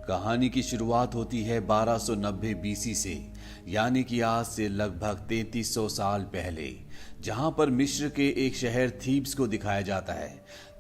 कहानी की शुरुआत होती है 1290 बीसी से, यानी कि आज से लगभग 3300 साल पहले, जहां पर मिस्र के एक शहर थीब्स को दिखाया जाता है।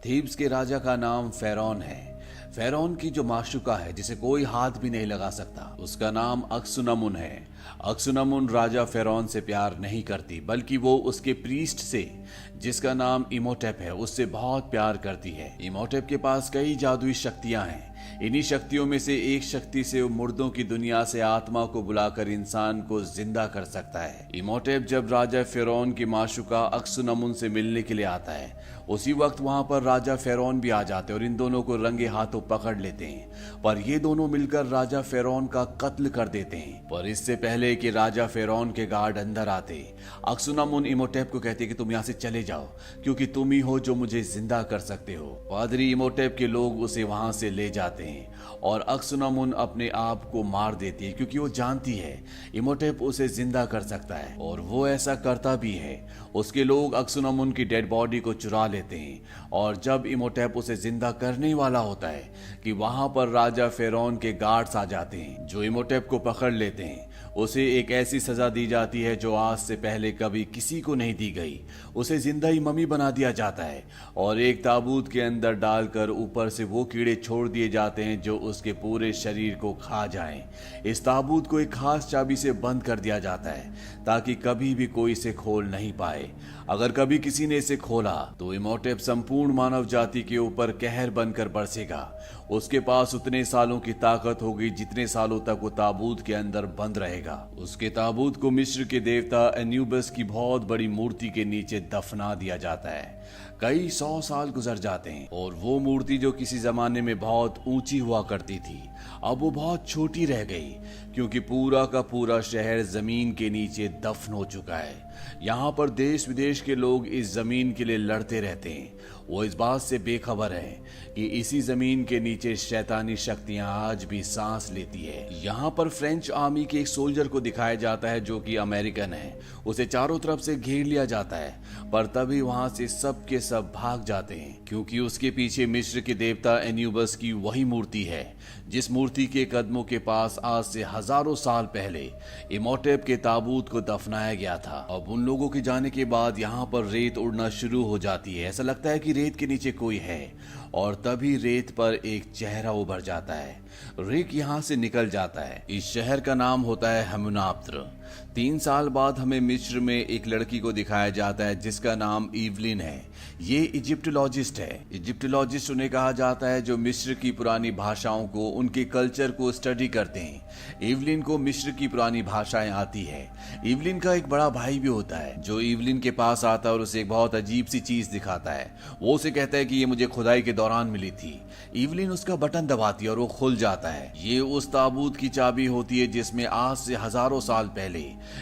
थीब्स के राजा का नाम फेरौन है। फेरौन की जो माशुका है, जिसे कोई हाथ भी नहीं लगा सकता, उसका नाम अक्सुनमुन है। अक्सुनमुन राजा फेरौन से प्यार नहीं करती, बल्कि वो उसके प्रीस्ट से, जिसका नाम इमोटेप है, उससे बहुत प्यार करती है। इमोटेप के पास कई जादुई शक्तियां हैं। इन्हीं शक्तियों में से एक शक्ति से वो मुर्दों की दुनिया से आत्मा को बुलाकर इंसान को जिंदा कर सकता है। इमोटेप जब राजा फेरौन की माशुका अक्सुनमुन से मिलने के लिए आता है, उसी वक्त वहां पर राजा फेरौन भी आ जाते हैं और इन दोनों को रंगे हाथों पकड़ लेते हैं। पर ये दोनों मिलकर राजा फेरौन का कत्ल कर देते हैं। पर इससे पहले कि राजा फेरौन के गार्ड अंदर आते, अक्सुनमुन इमोटेप को कहते कि तुम यहाँ से चले जाओ, क्योंकि तुम ही हो जो मुझे जिंदा कर सकते हो। पादरी इमोटेप के लोग उसे वहां से ले जाते हैं और अक्सुनमुन अपने आप को मार देती है, क्योंकि वो जानती है इमोटेप उसे जिंदा कर सकता है, और वो ऐसा करता भी है। उसके लोग अक्सुनमुन की डेड बॉडी को चुरा लेते हैं, और जब इमोटेप उसे जिंदा करने वाला होता है कि वहां पर राजा फेरौन के गार्ड्स आ जाते हैं, जो इमोटेप को पकड़ लेते हैं। उसे एक ऐसी सजा दी जाती है जो आज से पहले कभी किसी को नहीं दी गई। उसे जिंदा ही मम्मी बना दिया जाता है और एक ताबूत के अंदर डालकर ऊपर से वो कीड़े छोड़ दिए जाते हैं जो उसके पूरे शरीर को खा जाएं। इस ताबूत को एक खास चाबी से बंद कर दिया जाता है ताकि कभी भी कोई इसे खोल नहीं पाए। अगर कभी किसी ने इसे खोला तो इमोटेप संपूर्ण मानव जाति के ऊपर कहर बनकर बरसेगा। उसके पास उतने सालों की ताकत होगी जितने सालों तक वो ताबूत के अंदर बंद रहेगा। उसके ताबूत को मिस्र के देवता एन्यूबस की बहुत बड़ी मूर्ति के नीचे दफना दिया जाता है। कई 100 साल गुजर जाते हैं और वो मूर्ति जो किसी जमाने में बहुत ऊंची हुआ करती थी, अब वो बहुत छोटी रह गई, क्योंकि पूरा का पूरा शहर जमीन के नीचे दफन हो चुका है। यहाँ पर देश विदेश के लोग इस जमीन के लिए लड़ते रहते हैं। वो इस बात से बेखबर है कि इसी जमीन के नीचे शैतानी शक्तियां आज भी सांस लेती है। यहाँ पर फ्रेंच आर्मी के एक सोल्जर को दिखाया जाता है जो कि अमेरिकन है। उसे चारों तरफ से घेर लिया जाता है, पर तभी वहां से सब के सब भाग जाते हैं, क्योंकि उसके पीछे मिस्र के देवता एन्यूबस की वही मूर्ति है, जिस मूर्ति के कदमों के पास आज से हजारों साल पहले इमोटेप के ताबूत को दफनाया गया था। अब उन लोगों के जाने के बाद यहाँ पर रेत उड़ना शुरू हो जाती है। ऐसा लगता है कि रेत के नीचे कोई है, और तभी रेत पर एक चेहरा उभर जाता है। रिक यहाँ से निकल जाता है। इस शहर का नाम होता है हमुनाप्त्र। 3 साल बाद हमें मिस्र में एक लड़की को दिखाया जाता है जिसका नाम ईवलिन है। ये इजिप्टोलॉजिस्ट है। इजिप्टोलॉजिस्ट उन्हें कहा जाता है जो मिस्र की पुरानी भाषाओं को, उनके कल्चर को स्टडी करते हैं। ईवलिन को मिस्र की पुरानी भाषाएं आती है। ईवलिन का एक बड़ा भाई भी होता है जो ईवलिन के पास आता है और उसे एक बहुत अजीब सी चीज दिखाता है। वो उसे कहता है कि ये मुझे खुदाई के दौरान मिली थी। ईवलिन उसका बटन दबाती है और वो खुल जाता है। ये उस ताबूत की चाबी होती है जिसमें आज से हजारों साल पहले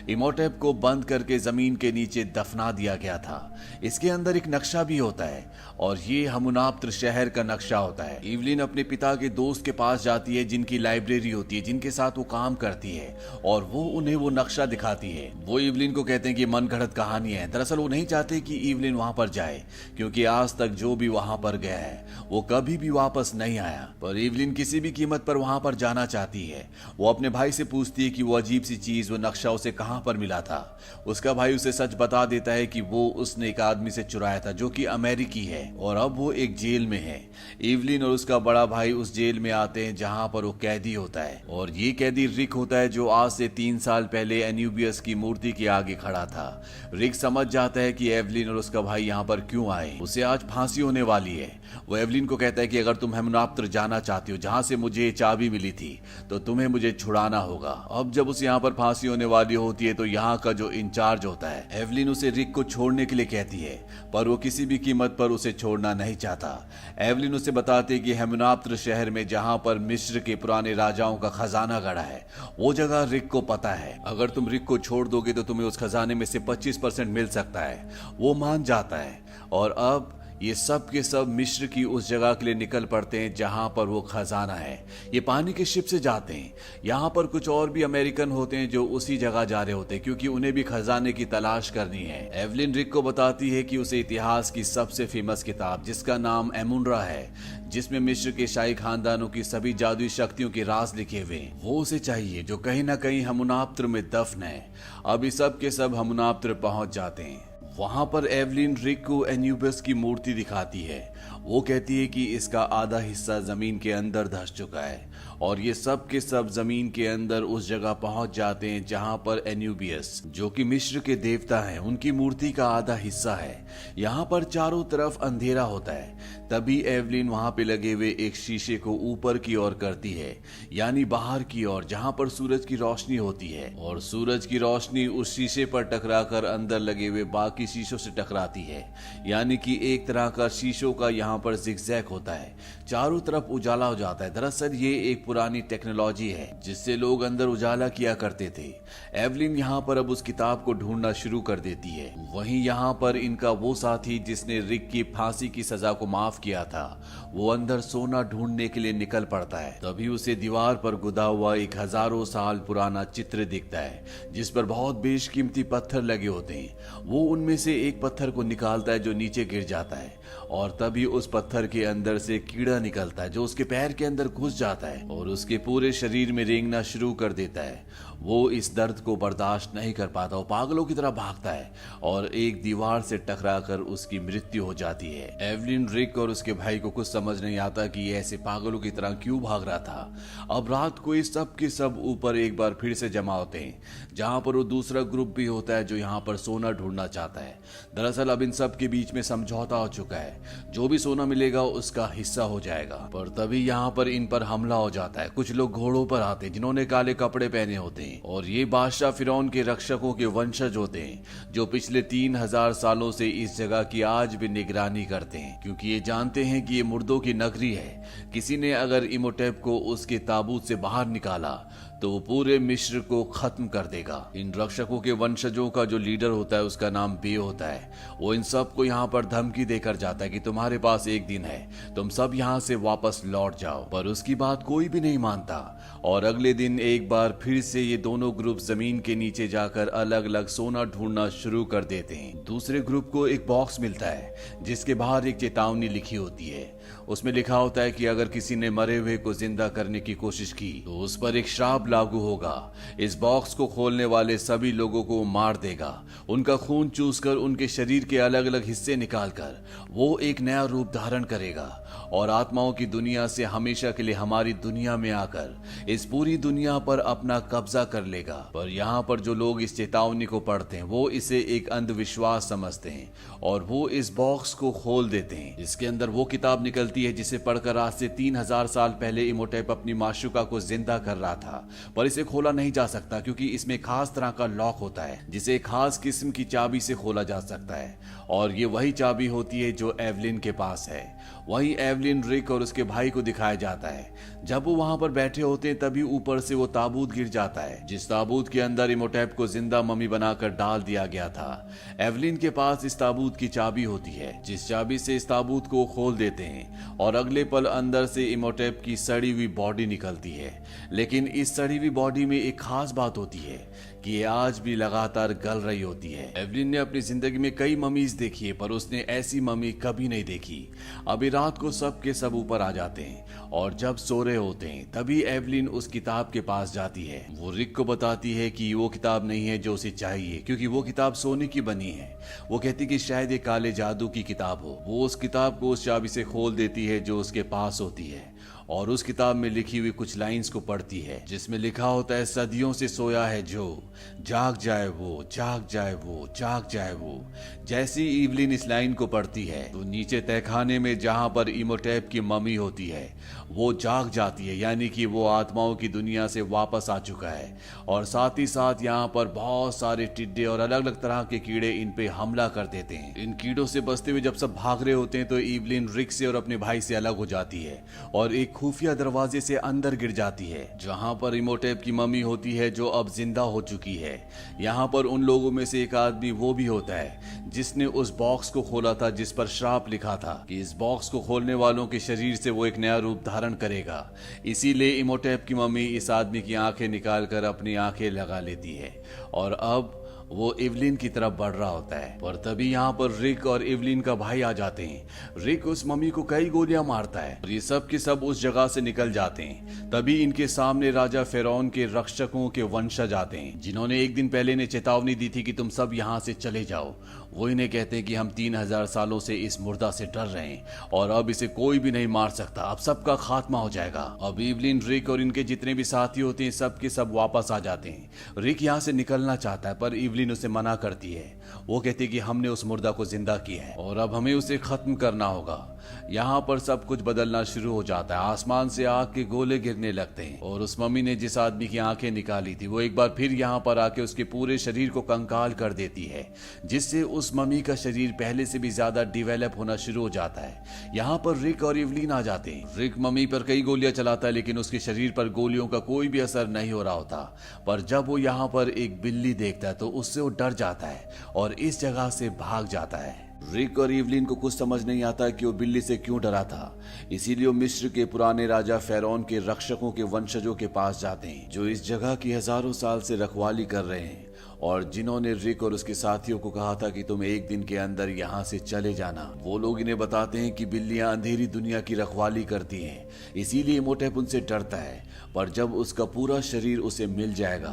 इमोटेप को बंद करके जमीन के नीचे दफना दिया गया था। इसके अंदर एक नक्शा भी होता है और ये हमुनाप्त्र शहर का नक्शा होता है। ईवलिन अपने पिता के दोस्त के पास जाती है जिनकी लाइब्रेरी होती है, जिनके साथ वो काम करती है, और वो उन्हें वो नक्शा दिखाती है। वो ईवलिन को कहते हैं कि मन गढ़ंत कहानी है। दरअसल वो नहीं चाहते कि ईवलिन वहां पर जाए, क्योंकि आज तक जो भी वहां पर गया है वो कभी भी वापस नहीं आया। पर ईवलिन किसी भी कीमत पर वहां पर जाना चाहती है। वो अपने भाई से पूछती है कि वो अजीब सी चीज, वो नक्शा उसे कहां पर मिला था। उसका भाई उसे सच बता देता है कि वो उसने एक आदमी से चुराया था जो कि अमेरिकी है, और अब वो एक जेल में है। ईवलिन और उसका बड़ा भाई उस जेल में आते हैं जहां पर वो कैदी होता है, और ये कैदी रिक होता है जो आज से 3 साल पहले एन्यूबियस की मूर्ति के आगे खड़ा था। रिक समझ जाता है कि एवलिन और उसका भाई यहाँ पर क्यों आए। उसे आज फांसी होने वाली है। वो एवलिन को कहता है कि अगर तुम हमुनाप्त्र जाना चाहती हो, जहां से मुझे चाबी मिली थी, तो तुम्हें मुझे छुड़ाना होगा। अब जब उसे यहाँ पर फांसी होने वाली होती है तो यहाँ का जो इंचार्ज होता है, एवलिन उसे रिक को छोड़ने के लिए कहती है, पर वो किसी भी कीमत पर उसे छोड़ना नहीं चाहता। एवलिन उसे बताती है कि हमुनाप्त्र शहर में जहां पर मिस्र के पुराने राजाओं का खजाना गड़ा है, वो जगह रिक को पता है। अगर तुम रिक को छोड़ दोगे तो तुम्हें उस खजाने में से 25% मिल सकता है। वो मान जाता है, और अब ये सब के सब मिस्र की उस जगह के लिए निकल पड़ते हैं जहां पर वो खजाना है। ये पानी के शिप से जाते हैं। यहाँ पर कुछ और भी अमेरिकन होते हैं जो उसी जगह जा रहे होते हैं क्योंकि उन्हें भी खजाने की तलाश करनी है। एवलिन रिक को बताती है कि उसे इतिहास की सबसे फेमस किताब जिसका नाम एमुनरा है, जिसमें मिस्र के शाही खानदानों की सभी जादुई शक्तियों के राज लिखे हुए हैं, वो उसे चाहिए जो कहीं ना कहीं हमुनाप्त्र में दफन है। अभी सब के सब हमुनाप्त्र पहुंच जाते हैं। वहां पर एवलिन रिक को एन्यूबस की मूर्ति दिखाती है। वो कहती है कि इसका आधा हिस्सा जमीन के अंदर धंस चुका है और ये सब के सब जमीन के अंदर उस जगह पहुंच जाते हैं जहां पर एन्यूबियस, जो कि मिस्र के देवता हैं, उनकी मूर्ति का आधा हिस्सा है। यहाँ पर चारों तरफ अंधेरा होता है। तभी एवलिन वहां पे लगे हुए एक शीशे को ऊपर की ओर करती है, यानी बाहर की ओर, जहां पर सूरज की रोशनी होती है, और सूरज की रोशनी उस शीशे पर टकराकर अंदर लगे हुए बाकी शीशों से टकराती है, यानी कि एक तरह का शीशों का यहाँ पर जिगजैग होता है, चारों तरफ उजाला हो जाता है। दरअसल ये एक पुरानी टेक्नोलॉजी है जिससे लोग अंदर उजाला किया करते थे। एवलिन यहाँ पर अब उस किताब को ढूंढना शुरू कर देती है। वहीं यहाँ पर इनका वो साथी जिसने रिक की फांसी की सजा को माफ किया था, वो अंदर सोना ढूंढने के लिए निकल पड़ता है। तभी उसे दीवार पर गुदा हुआ एक हजारों साल पुराना चित्र दिखता है जिस पर बहुत बेशकीमती पत्थर लगे होते हैं। वो उनमें से एक पत्थर को निकालता है जो नीचे गिर जाता है, और तभी उस पत्थर के अंदर से कीड़ा निकलता है जो उसके पैर के अंदर घुस जाता है और उसके पूरे शरीर में रेंगना शुरू कर देता है। वो इस दर्द को बर्दाश्त नहीं कर पाता, वो पागलों की तरह भागता है और एक दीवार से टकराकर उसकी मृत्यु हो जाती है। एवलिन रिक और उसके भाई को कुछ समझ नहीं आता कि ये ऐसे पागलों की तरह क्यों भाग रहा था। अब रात को ये सब के सब ऊपर एक बार फिर से जमा होते हैं, जहां पर वो दूसरा ग्रुप भी होता है जो यहाँ पर सोना ढूंढना चाहता है। दरअसल अब इन सब के बीच में समझौता हो चुका है, जो भी सोना मिलेगा उसका हिस्सा हो जाएगा। पर तभी यहाँ पर इन पर हमला हो जाता है। कुछ लोग घोड़ों पर आते हैं जिन्होंने काले कपड़े पहने होते हैं, और ये बादशाह फिरौन के रक्षकों के वंशज होते हैं जो पिछले 3000 सालों से इस जगह की आज भी निगरानी करते हैं, क्योंकि ये जानते हैं कि ये मुर्दों की नगरी है। किसी ने अगर इमोटेप को उसके ताबूत से बाहर निकाला तो वो पूरे मिस्र को खत्म कर देगा। इन रक्षकों के वंशजों का जो लीडर होता है उसका नाम बे होता है। वो इन सब को यहाँ पर धमकी देकर जाता है कि तुम्हारे पास एक दिन है, तुम सब यहाँ से वापस लौट जाओ। पर उसकी बात कोई भी नहीं मानता और अगले दिन एक बार फिर से ये दोनों ग्रुप जमीन के नीचे जाकर अलग अलग सोना ढूंढना शुरू कर देते हैं। दूसरे ग्रुप को एक बॉक्स मिलता है जिसके बाहर एक चेतावनी लिखी होती है। उसमें लिखा होता है कि अगर किसी ने मरे हुए को जिंदा करने की कोशिश की तो उस पर एक श्राप लागू होगा। इस बॉक्स को खोलने वाले सभी लोगों को मार देगा, उनका खून चूसकर उनके शरीर के अलग अलग हिस्से निकालकर वो एक नया रूप धारण करेगा और आत्माओं की दुनिया से हमेशा के लिए हमारी दुनिया में आकर इस पूरी दुनिया पर अपना कब्जा कर लेगा। पर यहाँ पर जो लोग इस चेतावनी को पढ़ते हैं वो इसे एक अंधविश्वास समझते हैं और वो इस बॉक्स को खोल देते हैं। इसके अंदर वो किताब निकलती है जिसे पढ़कर आज से 3000 साल पहले इमोटेप अपनी माशूका को जिंदा कर रहा था, पर इसे खोला नहीं जा सकता क्योंकि इसमें खास तरह का लॉक होता है जिसे खास किस्म की चाबी से खोला जा सकता है, और ये वही चाबी होती है जो एवलिन के पास है। वहीं एवलिन रिक और उसके भाई को दिखाया जाता है। जब वो वहां पर बैठे होते हैं तभी ऊपर से वो ताबूत गिर जाता है जिस ताबूत के अंदर इमोटेप को जिंदा मम्मी बनाकर डाल दिया गया था। एवलिन के पास इस ताबूत की चाबी होती है जिस चाबी से इस ताबूत को खोल देते हैं और अगले पल अंदर से इमोटेप की सड़ी हुई बॉडी निकलती है। लेकिन इस सड़ी हुई बॉडी में एक खास बात होती है कि ये आज भी लगातार गल रही होती है। एवलिन ने अपनी जिंदगी में कई ममीज देखी है पर उसने ऐसी मम्मी कभी नहीं देखी। अभी रात को सब के सब ऊपर आ जाते हैं और जब सो रहे होते हैं तभी एवलिन उस किताब के पास जाती है। वो रिक को बताती है कि वो किताब नहीं है जो उसे चाहिए क्योंकि वो किताब सोने की बनी है। वो कहती कि शायद ये काले जादू की किताब हो। वो उस किताब को उस चाबी से खोल देती है जो उसके पास होती है और उस किताब में लिखी हुई कुछ लाइंस को पढ़ती है जिसमें लिखा होता है, सदियों से सोया है जो, जाग जाए वो, जाग जाए वो, जाग जाए वो। जैसी इवलिन इस लाइन को पढ़ती है तो नीचे तहखाने में जहां पर इमोटेप की मम्मी होती है वो जाग जाती है, यानी कि वो आत्माओं की दुनिया से वापस आ चुका है। और साथ ही साथ यहाँ पर बहुत सारे टिड्डे और अलग अलग तरह के कीड़े इन पे हमला कर देते हैं। इन कीड़ों से बचते हुए जब सब भाग रहे होते हैं तो इवलिन रिक से और अपने भाई से अलग हो जाती है और एक खुफिया दरवाजे से अंदर गिर जाती है, जहां पर इमोटेप की मम्मी होती है जो अब जिंदा हो चुकी है। यहाँ पर उन लोगों में से एक आदमी वो भी होता है जिसने उस बॉक्स को खोला था जिस पर श्राप लिखा था कि इस बॉक्स को खोलने वालों के शरीर से वो एक नया रूप धारण करेगा। इसीलिए इमोटेप की मम्मी इस आदमी की आंखें निकालकर अपनी आंखें लगा लेती है और अब वो इवलिन की तरफ बढ़ रहा होता है। पर तभी यहाँ पर रिक और इवलिन का भाई आ जाते हैं। रिक उस मम्मी को कई गोलियां मारता है और ये सब के सब उस जगह से निकल जाते हैं। तभी इनके सामने राजा फेरौन के रक्षकों के वंशज आते हैं, जिन्होंने एक दिन पहले इन्हें चेतावनी दी थी कि तुम सब यहाँ से चले जाओ। वो इन्हें कहते हैं कि हम 3000 सालों से इस मुर्दा से डर रहे हैं और अब इसे कोई भी नहीं मार सकता, अब सबका खात्मा हो जाएगा। अब इवलिन, रिक और इनके जितने भी साथी होते हैं सब के सब वापस आ जाते हैं। रिक यहाँ से निकलना चाहता है पर इवलिन उसे मना करती है। वो कहती है कि हमने उस मुर्दा को जिंदा किया है और अब हमें उसे खत्म करना होगा। यहाँ पर सब कुछ बदलना शुरू हो जाता है। आसमान से आग के गोले गिरने लगते हैं और उस मम्मी ने जिस आदमी की आंखें निकाली थी वो एक बार फिर यहाँ पर आके उसके पूरे शरीर को कंकाल कर देती है, जिससे उस मम्मी का शरीर पहले से भी ज्यादा डिवेलप होना शुरू हो जाता है। यहाँ पर रिक और इवलिन आ जाते हैं। रिक मम्मी पर कई गोलियां चलाता है लेकिन उसके शरीर पर गोलियों का कोई भी असर नहीं हो रहा होता। पर जब वो यहाँ पर एक बिल्ली देखता है तो उससे वो डर जाता है और इस जगह से भाग जाता है। रिक और इवलिन को कुछ समझ नहीं आता कि वो बिल्ली से क्यों डरा था। इसीलिए वो मिस्र के पुराने राजा फेरौन के रक्षकों के वंशजों के पास जाते हैं, जो इस जगह की हजारों साल से रखवाली कर रहे हैं और जिन्होंने रिक और उसके साथियों को कहा था कि तुम एक दिन के अंदर यहाँ से चले जाना। वो लोग इन्हें बताते हैं कि बिल्लियां अंधेरी दुनिया की रखवाली करती हैं, इसीलिए इमोटेप उनसे डरता है। पर जब उसका पूरा शरीर उसे मिल जाएगा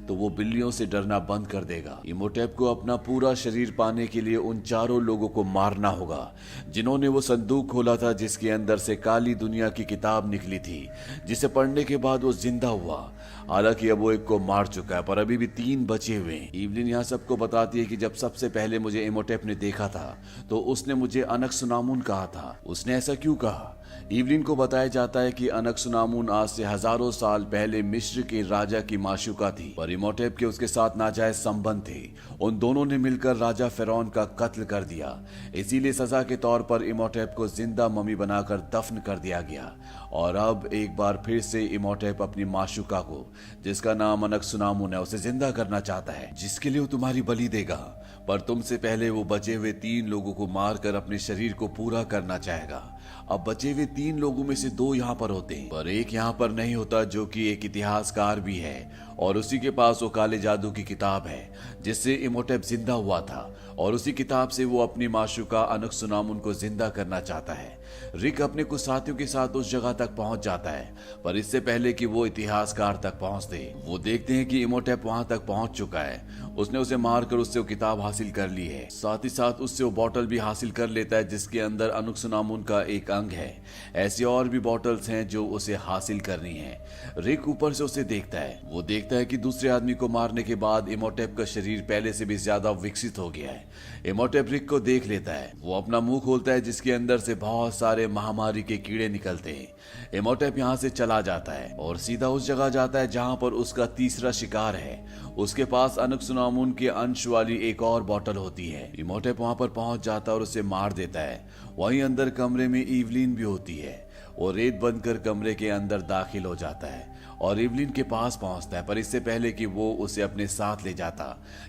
तो वो बिल्लियों से डरना बंद कर देगा। इमोटेप को अपना पूरा शरीर पाने के लिए उन चारों लोगों को मारना होगा जिन्होंने वो संदूक खोला था जिसके अंदर से काली दुनिया की किताब निकली थी, जिसे पढ़ने के बाद वो जिंदा हुआ। हालांकि अब वो एक को मार चुका है पर अभी भी 3 बचे हुए हैं। इवलिन यहाँ सबको बताती है कि जब सबसे पहले मुझे इमोटेप ने देखा था तो उसने मुझे अनक्सुनामुन कहा था। उसने ऐसा क्यों कहा? इवलिन को बताया जाता है कि अनक्सुनामुन आज से हजारों साल पहले मिस्र के राजा की माशुका थी, पर इमोटेप के उसके साथ नाजायज संबंध थे। उन दोनों ने मिलकर राजा फेरौन का कत्ल कर दिया। इसीलिए सजा के तौर पर इमोटेप को जिंदा मम्मी बनाकर दफन कर दिया गया। और अब एक बार फिर से इमोटेप अपनी माशुका को, जिसका नाम अनक्सुनामुन है, उसे जिंदा करना चाहता है, जिसके लिए वो तुम्हारी बलि देगा। पर तुमसे पहले वो बचे हुए 3 लोगों को मारकर अपने शरीर को पूरा करना चाहेगा। अब बचे हुए 3 लोगों में से 2 यहाँ पर होते हैं पर एक यहाँ पर नहीं होता, जो कि एक इतिहासकार भी है और उसी के पास वो काले जादू की किताब है जिससे इमोटेप जिंदा हुआ था और उसी किताब से वो अपनी माशुका अनक्सुनामुन को जिंदा करना चाहता है। रिक अपने कुछ साथियों के साथ उस जगह तक पहुंच जाता है पर इससे पहले कि वो इतिहासकार तक पहुंचते वो देखते हैं कि इमोटेप वहां तक पहुंच चुका है। उसने उसे मारकर उससे वो किताब हासिल कर ली है, साथ ही साथ उससे वो बॉटल भी हासिल कर लेता है जिसके अंदर अनक्सुनामुन का एक अंग है। ऐसी और भी बॉटल्स हैं जो उसे हासिल करनी है। रिक ऊपर से उसे देखता है। वो देखता है कि दूसरे आदमी को मारने के बाद इमोटेप का शरीर पहले से भी ज्यादा विकसित हो गया है। इमोटेप रिक को देख लेता है। वो अपना मुंह खोलता है जिसके अंदर से बहुत सारे महामारी के कीड़े निकलते हैं। इमोटेप यहाँ से चला जाता है और सीधा उस जगह जाता है जहाँ पर उसका तीसरा शिकार है। उसके पास अनक्सुनामुन के अंश वाली एक और बोतल होती है। इमोटेप वहां पर पहुंच जाता है और उसे मार देता है। वहीं अंदर कमरे में इवलिन भी होती है। वो रेत बनकर कमरे के अंदर दाखिल हो जाता है और इवलिन के पास पहुंचता है, पर इससे पहले कि वो उसे अपने साथ ले जाता,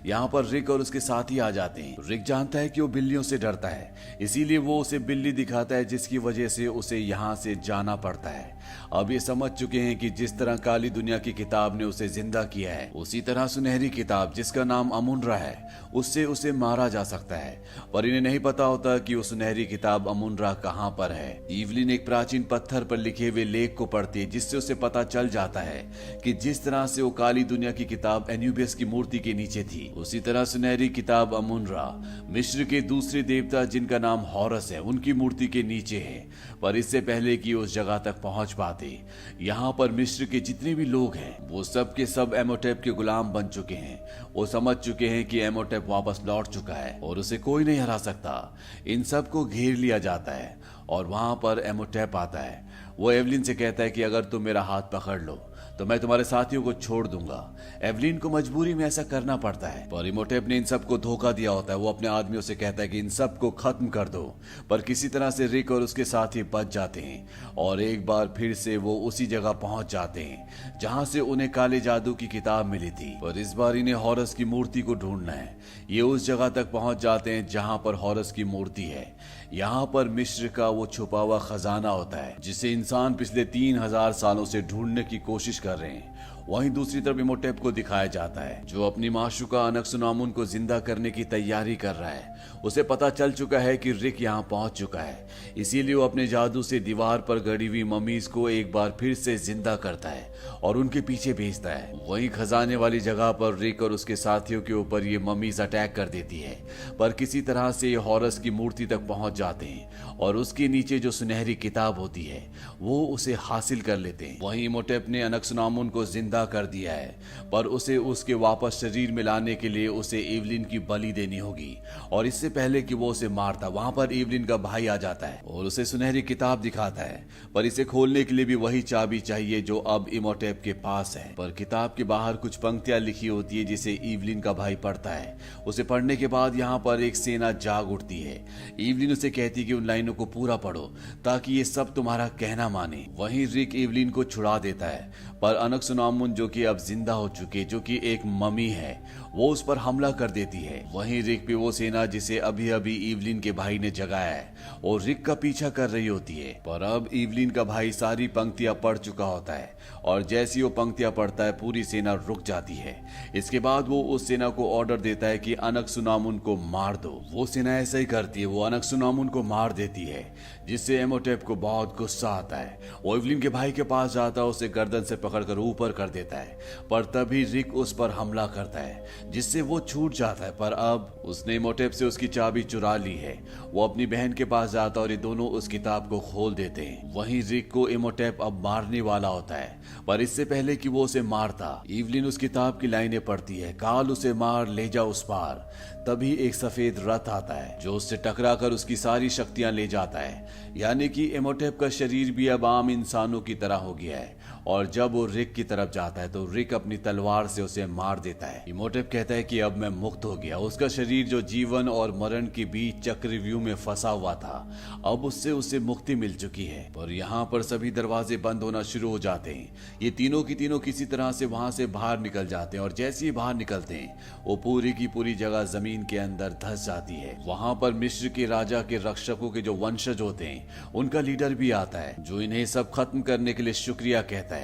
यहाँ पर रिक और उसके साथी आ जाते हैं। रिक जानता है कि वो बिल्लियों से डरता है, इसीलिए वो उसे बिल्ली दिखाता है जिसकी वजह से उसे यहाँ से जाना पड़ता है। अब ये समझ चुके हैं कि जिस तरह काली दुनिया की किताब ने उसे जिंदा किया है, उसी तरह सुनहरी किताब जिसका नाम अमुनरा है, उससे उसे मारा जा सकता है। पर इन्हें नहीं पता होता कि वो सुनहरी किताब अमुनरा कहाँ पर है। इवलिन एक प्राचीन पत्थर पर लिखे हुए लेख को पढ़ती है जिससे उसे पता चल जाता है कि जिस तरह से वो काली दुनिया की किताब एन्यूबियस की मूर्ति के नीचे थी, उसी तरह सुनहरी किताब अमुनरा मिस्र के दूसरे देवता जिनका नाम हॉरस है उनकी मूर्ति के नीचे है। पर इससे पहले कि उस जगह तक पहुंच पाते, यहाँ पर मिस्र के जितने भी लोग हैं वो सब के सब एमोटेप के गुलाम बन चुके हैं। वो समझ चुके हैं कि एमोटेप वापस लौट चुका है और उसे कोई नहीं हरा सकता। इन सब को घेर लिया जाता है और वहां पर एमोटेप आता है। वो एवलिन से कहता है कि अगर तुम मेरा हाथ पकड़ लो तो मैं तुम्हारे साथियों को छोड़ दूंगा। एवलिन को मजबूरी में ऐसा करना पड़ता है, पर इमोटेप ने इन सबको धोखा दिया होता है। वो अपने आदमियों से कहता है कि इन सबको खत्म कर दो, पर किसी तरह से रिक और उसके साथी बच जाते हैं और एक बार फिर से वो उसी जगह पहुंच जाते हैं जहां से उन्हें काले जादू की किताब मिली थी। पर इस बार इन्हें हॉरस की मूर्ति को ढूंढना है। ये उस जगह तक पहुंच जाते हैं जहां पर हॉरस की मूर्ति है। यहाँ पर मिस्र का वो छुपा हुआ खजाना होता है जिसे इंसान पिछले 3000 सालों से ढूंढने की कोशिश कर रहे हैं। वहीं दूसरी तरफ इमोटेप को दिखाया जाता है जो अपनी माशूका अनक्सुनामुन को जिंदा करने की तैयारी कर रहा है। उसे पता चल चुका है कि रिक यहाँ पहुंच चुका है, इसीलिए वो अपने जादू से दीवार पर गड़ी हुई ममीज को एक बार फिर से जिंदा करता है और उनके पीछे भेजता है। वहीं खजाने वाली जगह पर रिक और उसके साथियों के ऊपर ये ममीज अटैक कर देती है, पर किसी तरह से ये हॉरस की मूर्ति तक पहुंच जाते हैं और उसके नीचे जो सुनहरी किताब होती है वो उसे हासिल कर लेते हैं। वहीं इमोटेप ने अनक्सुनामुन को जिंदा कर दिया है, पर उसे उसके वापस शरीर में लाने के लिए उसे एवलिन की बलि देनी होगी। और इससे पहले कि वो उसे मारता, वहां पर एवलिन का भाई आ जाता है और उसे सुनहरी किताब दिखाता है, पर इसे खोलने के लिए भी वही चाबी चाहिए जो अब इमोटेप के पास है। पर किताब के बाहर कुछ पंक्तियां लिखी होती है जिसे एवलिन का भाई पढ़ता है। उसे पढ़ने के बाद यहाँ पर एक सेना जाग उठती है। एवलिन उसे कहती कि उन लाइनों को पूरा पढ़ो ताकि ये सब तुम्हारा कहना माने। वहीं रिक एवलिन को छुड़ा देता है, पर अनक्सुनामुन जो कि अब जिंदा हो चुके, जो कि एक ममी है, वो उस पर हमला कर देती है। वहीं रिक भी वो सेना जिसे अभी अभी एवलिन के भाई ने जगाया है और रिक का पीछा कर रही होती है। पर अब एवलिन का भाई सारी पंक्तियां पढ़ चुका होता है और जैसी वो पंक्तियां पढ़ता है पूरी सेना रुक जाती है। इसके बाद वो उस सेना को ऑर्डर देता है कि अनक्सुनामुन को मार दो। वो सेना ऐसा ही करती है, वो अनक्सुनामुन को मार देती है, जिससे इमोटेप को बहुत गुस्सा आता है। वो एवलिन के भाई के पास जाता है, उसे गर्दन से पकड़कर ऊपर कर देता है, पर तभी रिक उस पर हमला करता है जिससे वो छूट जाता है। पर अब उसने इमोटेप से उसकी चाबी चुरा ली है। वो अपनी बहन के पास जाता है और ये दोनों उस किताब को खोल देते हैं। वहीं रिक को इमोटेप अब मारने वाला होता है, पर इससे पहले कि वो उसे मारता, एवलिन उस किताब की लाइनें पढ़ती है, काल उसे मार ले जा उस पार। तभी एक सफेद रथ आता है जो उससे टकराकर उसकी सारी शक्तियां ले जाता है, यानी कि इमोटेप का शरीर भी अब आम इंसानों की तरह हो गया है। और जब वो रिक की तरफ जाता है तो रिक अपनी तलवार से उसे मार देता है। इमोटेप कहता है कि अब मैं मुक्त हो गया। उसका शरीर जो जीवन और मरण के बीच चक्रव्यूह में फंसा हुआ था, अब उससे उसे मुक्ति मिल चुकी है। पर यहाँ पर सभी दरवाजे बंद होना शुरू हो जाते हैं। ये तीनों की तीनों किसी तरह से वहां से बाहर निकल जाते हैं और जैसे ही बाहर निकलते हैं वो पूरी की पूरी जगह जमीन के अंदर धंस जाती है। वहां पर मिस्र के राजा के रक्षकों के जो वंशज होते हैं उनका लीडर भी आता है जो इन्हें सब खत्म करने के लिए शुक्रिया कहता है।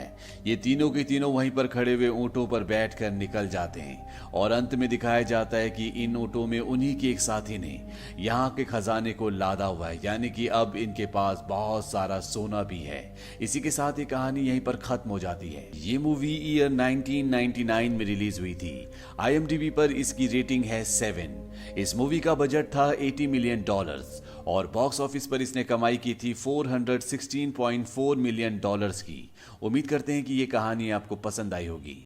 ये तीनों के तीनों वहीं पर खड़े हुए ऊंटों पर बैठकर निकल जाते हैं और अंत में दिखाया जाता है कि इन ऊंटों में उन्हीं के एक साथी ने यहाँ के खजाने को लादा हुआ है, यानी कि अब इनके पास बहुत सारा सोना भी है। इसी के साथ ये कहानी यहीं पर खत्म हो जाती है। ये मूवी ईयर 1999 में रिलीज हुई थी। IMDb पर इसकी रेटिंग है 7। इस मूवी का बजट था $80 मिलियन और बॉक्स ऑफिस पर इसने कमाई की थी $416.4 मिलियन की। उम्मीद करते हैं कि ये कहानी आपको पसंद आई होगी।